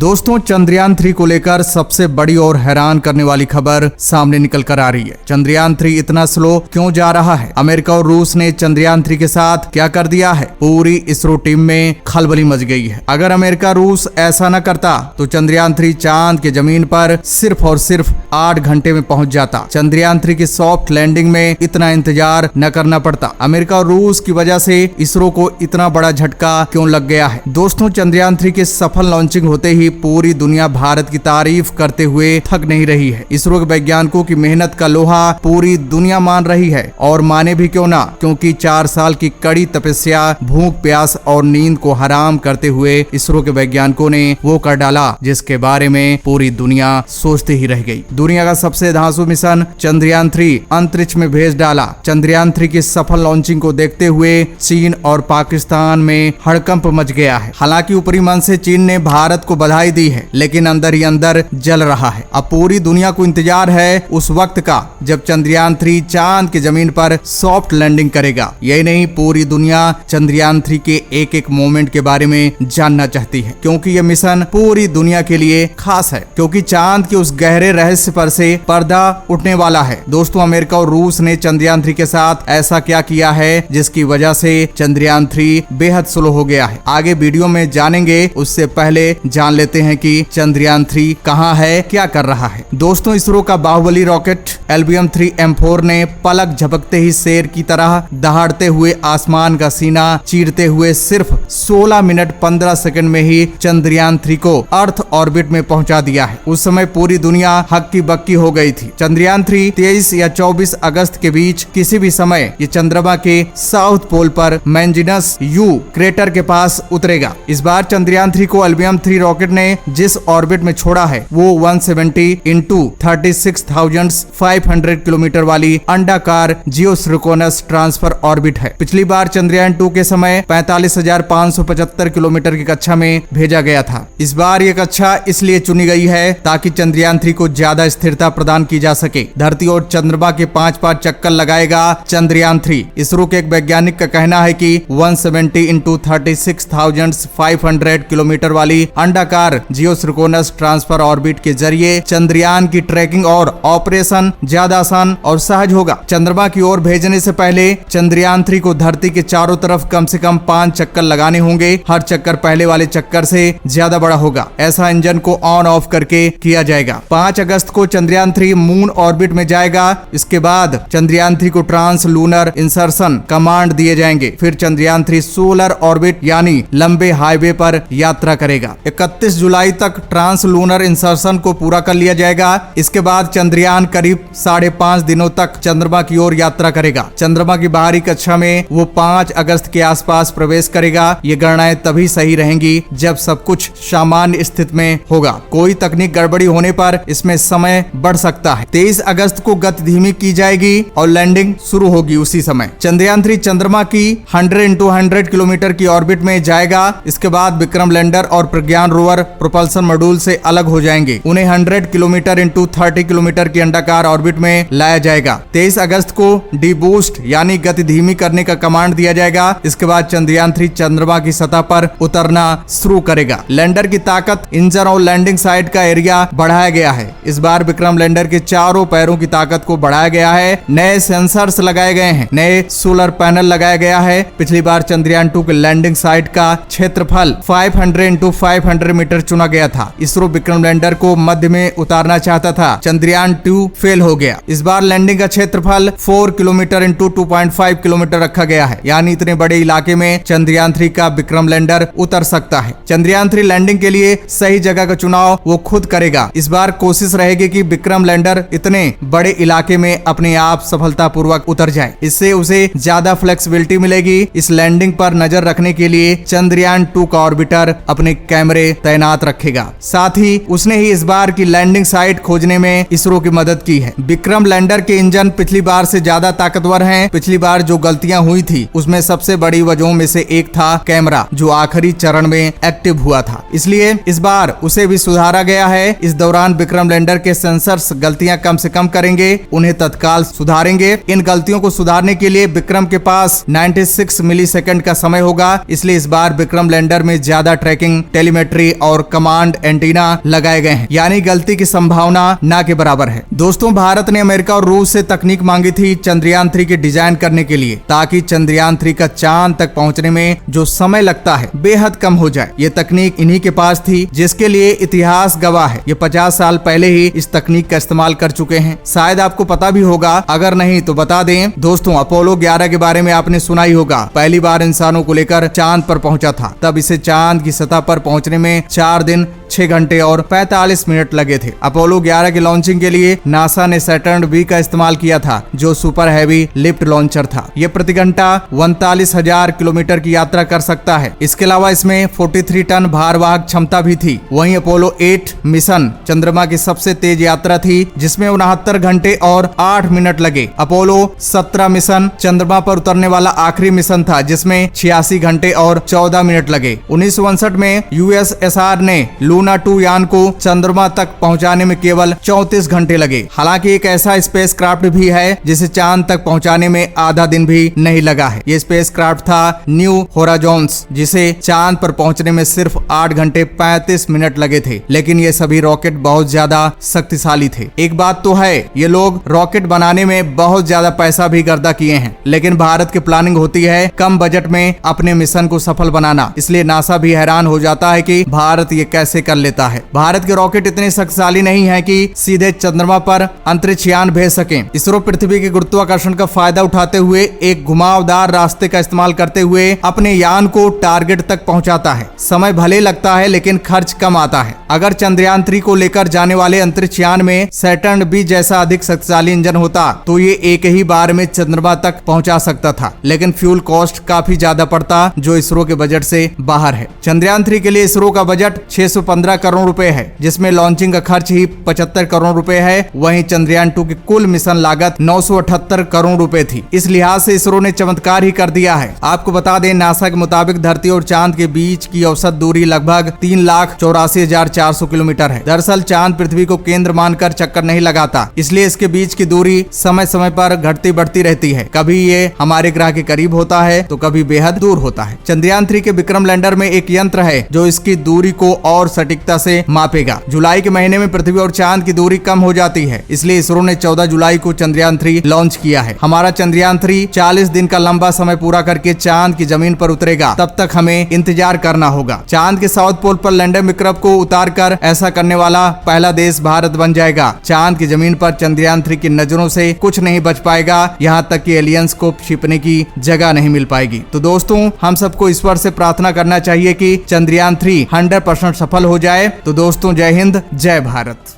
दोस्तों, चंद्रयान 3 को लेकर सबसे बड़ी और हैरान करने वाली खबर सामने निकल कर आ रही है। चंद्रयान 3 इतना स्लो क्यों जा रहा है? अमेरिका और रूस ने चंद्रयान 3 के साथ क्या कर दिया है? पूरी इसरो टीम में खलबली मच गई है। अगर अमेरिका रूस ऐसा न करता तो चंद्रयान 3 चांद के जमीन पर सिर्फ और सिर्फ 8 घंटे में पहुंच जाता। चंद्रयान 3 की सॉफ्ट लैंडिंग में इतना इंतजार न करना पड़ता। अमेरिका और रूस की वजह से इसरो को इतना बड़ा झटका क्यों लग गया है? दोस्तों, चंद्रयान 3 के सफल लॉन्चिंग होते ही पूरी दुनिया भारत की तारीफ करते हुए थक नहीं रही है। इसरो के वैज्ञानिकों की मेहनत का लोहा पूरी दुनिया मान रही है, और माने भी क्यों ना, क्योंकि 4 साल की कड़ी तपस्या, भूख प्यास और नींद को हराम करते हुए इसरो के वैज्ञानिकों ने वो कर डाला जिसके बारे में पूरी दुनिया सोचते ही रह गई। दुनिया का सबसे धांसू मिशन चंद्रयान 3 अंतरिक्ष में भेज डाला। चंद्रयान 3 की सफल लॉन्चिंग को देखते हुए चीन और पाकिस्तान में हड़कंप मच गया है। हालांकि ऊपरी मन से चीन ने भारत को बधाई दी है, लेकिन अंदर ही अंदर जल रहा है। अब पूरी दुनिया को इंतजार है उस वक्त का जब चंद्रयान 3 चांद की जमीन पर सॉफ्ट लैंडिंग करेगा। यही नहीं, पूरी दुनिया चंद्रयान 3 के एक एक मोमेंट के बारे में जानना चाहती है, क्योंकि यह मिशन पूरी दुनिया के लिए खास है, क्योंकि चांद के उस गहरे रहस्य पर से पर्दा उठने वाला है। दोस्तों, अमेरिका और रूस ने चंद्रयान 3 के साथ ऐसा क्या किया है जिसकी वजह से चंद्रयान 3 बेहद स्लो हो गया है? आगे वीडियो में जानेंगे। उससे पहले जान लेते हैं कि चंद्रयान 3 कहां है, क्या कर रहा है। दोस्तों, इसरो का बाहुबली रॉकेट LBM-3M4 ने पलक झपकते ही शेर की तरह दहाड़ते हुए आसमान का सीना चीरते हुए सिर्फ 16 मिनट 15 सेकंड में ही चंद्रयान 3 को अर्थ ऑर्बिट में पहुंचा दिया है। उस समय पूरी दुनिया हक्की बक्की हो गई थी। चंद्रयान 3 23 या 24 अगस्त के बीच किसी भी समय ये चंद्रमा के साउथ पोल पर मैंजिनस यू क्रेटर के पास उतरेगा। इस बार चंद्रयान 3 को LBM-3 रॉकेट ने जिस ऑर्बिट में छोड़ा है वो 170 into 36,500 किलोमीटर वाली अंडाकार जियोसिंक्रोनस ट्रांसफर ऑर्बिट है। पिछली बार चंद्रयान 2 के समय 45,575 किलोमीटर की कक्षा में भेजा गया था। इस बार ये कक्षा इसलिए चुनी गई है ताकि चंद्रयान 3 को ज्यादा स्थिरता प्रदान की जा सके। धरती और चंद्रमा के 5 चक्कर लगाएगा चंद्रयान 3। इसरो के एक वैज्ञानिक का कहना है कि 170 into 36,500 किलोमीटर वाली अंडाकार जियोसिंक्रोनस ट्रांसफर ऑर्बिट के जरिए चंद्रयान की ट्रैकिंग और ऑपरेशन ज्यादा आसान और सहज होगा। चंद्रमा की ओर भेजने से पहले चंद्रयान 3 को धरती के चारों तरफ कम से कम 5 चक्कर लगाने होंगे। हर चक्कर पहले वाले चक्कर से ज्यादा बड़ा होगा। ऐसा इंजन को ऑन ऑफ करके किया जाएगा। 5 अगस्त को चंद्रयान 3 मून ऑर्बिट में जाएगा। इसके बाद चंद्रयान 3 को ट्रांस लूनर इंसर्शन कमांड दिए जाएंगे। फिर चंद्रयान 3 सोलर ऑर्बिट यानी लंबे हाईवे पर यात्रा करेगा। 31 जुलाई तक ट्रांस लूनर इंसर्शन को पूरा कर लिया जाएगा। इसके बाद चंद्रयान करीब 5.5 दिनों तक चंद्रमा की ओर यात्रा करेगा। चंद्रमा की बाहरी कक्षा में वो 5 अगस्त के आसपास प्रवेश करेगा। ये गणनाएं तभी सही रहेंगी जब सब कुछ सामान्य स्थिति में होगा। कोई तकनीक गड़बड़ी होने पर इसमें समय बढ़ सकता है। 23 अगस्त को गति धीमी की जाएगी और लैंडिंग शुरू होगी उसी समय। चंद्रयान 3 चंद्रमा की 100 into 100 किलोमीटर की ऑर्बिट में जाएगा। इसके बाद विक्रम लैंडर और प्रज्ञान रोवर प्रोपल्सन मॉड्यूल से अलग हो जाएंगे। उन्हें 100 किलोमीटर into 30 किलोमीटर की अंडाकार ऑर्बिट में लाया जाएगा। 23 अगस्त को डीबूस्ट यानी गति धीमी करने का कमांड दिया जाएगा। इसके बाद चंद्रयान 3 चंद्रमा की सतह पर उतरना शुरू करेगा। लैंडर की ताकत, इंजन और लैंडिंग साइट का एरिया बढ़ाया गया है। इस बार विक्रम लैंडर के चारों पैरों की ताकत को बढ़ाया गया है। नए सेंसर्स लगाए गए हैं। नए सोलर पैनल लगाया गया है। पिछली बार चंद्रयान 2 के लैंडिंग साइट का क्षेत्रफल 500 into 500 मीटर चुना गया था। इसरो विक्रम लैंडर को मध्य में उतारना चाहता था। चंद्रयान 2 फेल हो गया। इस बार लैंडिंग का क्षेत्रफल 4 किलोमीटर into 2.5 किलोमीटर रखा गया है, यानी इतने बड़े इलाके में चंद्रयान 3 का विक्रम लैंडर उतर सकता है। चंद्रयान 3 लैंडिंग के लिए सही जगह का चुनाव वो खुद करेगा। इस बार कोशिश रहेगी कि विक्रम लैंडर इतने बड़े इलाके में अपने आप सफलतापूर्वक उतर जाए। इससे उसे ज्यादा फ्लेक्सिबिलिटी मिलेगी। इस लैंडिंग पर नजर रखने के लिए चंद्रयान 2 का ऑर्बिटर अपने कैमरे तैनात रखेगा। साथ ही उसने ही इस बार की लैंडिंग साइट खोजने में इसरो की मदद की है। विक्रम लैंडर के इंजन पिछली बार से ज्यादा ताकतवर हैं। पिछली बार जो गलतियां हुई थी उसमें सबसे बड़ी वजहों में से एक था कैमरा, जो आखिरी चरण में एक्टिव हुआ था। इसलिए इस बार उसे भी सुधारा गया है। इस दौरान विक्रम लैंडर के सेंसर्स गलतियां कम से कम करेंगे, उन्हें तत्काल सुधारेंगे। इन गलतियों को सुधारने के लिए विक्रम के पास 96 मिलीसेकंड का समय होगा। इसलिए इस बार विक्रम लैंडर में ज्यादा ट्रैकिंग, टेलीमेट्री और और कमांड एंटीना लगाए गए हैं, यानी गलती की संभावना ना के बराबर है। दोस्तों, भारत ने अमेरिका और रूस से तकनीक मांगी थी चंद्रयान 3 की डिजाइन करने के लिए, ताकि चंद्रयान 3 का चांद तक पहुंचने में जो समय लगता है बेहद कम हो जाए। ये तकनीक इन्हीं के पास थी, जिसके लिए इतिहास गवाह है। ये 50 साल पहले ही इस तकनीक का इस्तेमाल कर चुके हैं। शायद आपको पता भी होगा, अगर नहीं तो बता दें दोस्तों, अपोलो 11 के बारे में आपने सुना ही होगा। पहली बार इंसानों को लेकर चांद पर पहुंचा था। तब इसे चांद की सतह पर पहुंचने में 4 दिन 6 घंटे और 45 मिनट लगे थे। अपोलो 11 की लॉन्चिंग के लिए नासा ने सैटर्न बी का इस्तेमाल किया था, जो सुपर हैवी लिफ्ट लॉन्चर था। यह प्रति घंटा 39,000 किलोमीटर की यात्रा कर सकता है। इसके अलावा इसमें 43 टन भारवाहक क्षमता भी थी। वहीं अपोलो 8 मिशन चंद्रमा की सबसे तेज यात्रा थी, जिसमें 69 घंटे और 8 मिनट लगे। अपोलो 17 मिशन चंद्रमा पर उतरने वाला आखिरी मिशन था, जिसमें 86 घंटे और 14 मिनट लगे। 1959 में यूएसएसआर ने लूना 2 यान को चंद्रमा तक पहुंचाने में केवल 34 घंटे लगे। हालांकि एक ऐसा स्पेसक्राफ्ट भी है जिसे चांद तक पहुंचाने में आधा दिन भी नहीं लगा है। ये स्पेसक्राफ्ट था न्यू होराइजन्स, जिसे चांद पर पहुंचने में सिर्फ 8 घंटे 35 मिनट लगे थे। लेकिन ये सभी रॉकेट बहुत ज्यादा शक्तिशाली थे। एक बात तो है, ये लोग रॉकेट बनाने में बहुत ज्यादा पैसा भी गर्दा किए हैं, लेकिन भारत की प्लानिंग होती है कम बजट में अपने मिशन को सफल बनाना। इसलिए नासा भी हैरान हो जाता है कि भारत ये कैसे कर लेता है। भारत के रॉकेट इतने शक्तिशाली नहीं है कि सीधे चंद्रमा पर अंतरिक्ष यान भेज सकें। इसरो पृथ्वी के गुरुत्वाकर्षण का फायदा उठाते हुए एक घुमावदार रास्ते का इस्तेमाल करते हुए अपने यान को टारगेट तक पहुंचाता है। समय भले लगता है, लेकिन खर्च कम आता है। अगर चंद्रयान 3 को लेकर जाने वाले अंतरिक्ष यान में सैटर्न बी जैसा अधिक शक्तिशाली इंजन होता, तो ये एक ही बार में चंद्रमा तक पहुंचा सकता था। लेकिन फ्यूल कॉस्ट काफी ज्यादा पड़ता, जो इसरो के बजट से बाहर है। चंद्रयान 3 के लिए इसरो का बजट 615 करोड़ रुपए है, जिसमें लॉन्चिंग का खर्च ही 75 करोड़ रुपए है। वहीं चंद्रयान 2 की कुल मिशन लागत 978 करोड़ रुपए थी। इस लिहाज से इसरो ने चमत्कार ही कर दिया है। आपको बता दें, नासा के मुताबिक धरती और चांद के बीच की औसत दूरी लगभग 3,84,400 किलोमीटर है। दरअसल चांद पृथ्वी को केंद्र मानकर चक्कर नहीं लगाता, इसलिए इसके बीच की दूरी समय समय पर घटती बढ़ती रहती है। कभी ये हमारे ग्रह के करीब होता है, तो कभी बेहद दूर होता है। चंद्रयान 3 के विक्रम लैंडर में एक यंत्र है जो इसकी दूरी को और सटीकता से मापेगा। जुलाई के महीने में पृथ्वी और चांद की दूरी कम हो जाती है, इसलिए इसरो ने 14 जुलाई को चंद्रयान 3 लॉन्च किया है। हमारा चंद्रयान 3 40 दिन का लंबा समय पूरा करके चांद की जमीन पर उतरेगा। तब तक हमें इंतजार करना होगा। चांद के साउथ पोल पर लैंडर विक्रम को उतारकर ऐसा करने वाला पहला देश भारत बन जाएगा। चांद की जमीन पर चंद्रयान 3 की नजरों से कुछ नहीं बच पाएगा, यहाँ तक कि एलियंस को छिपने की जगह नहीं मिल पाएगी। तो दोस्तों, हम सबको ईश्वर से प्रार्थना करना चाहिए कि चंद्रयान 3 100% सफल हो जाए। तो दोस्तों, जय हिंद, जय भारत।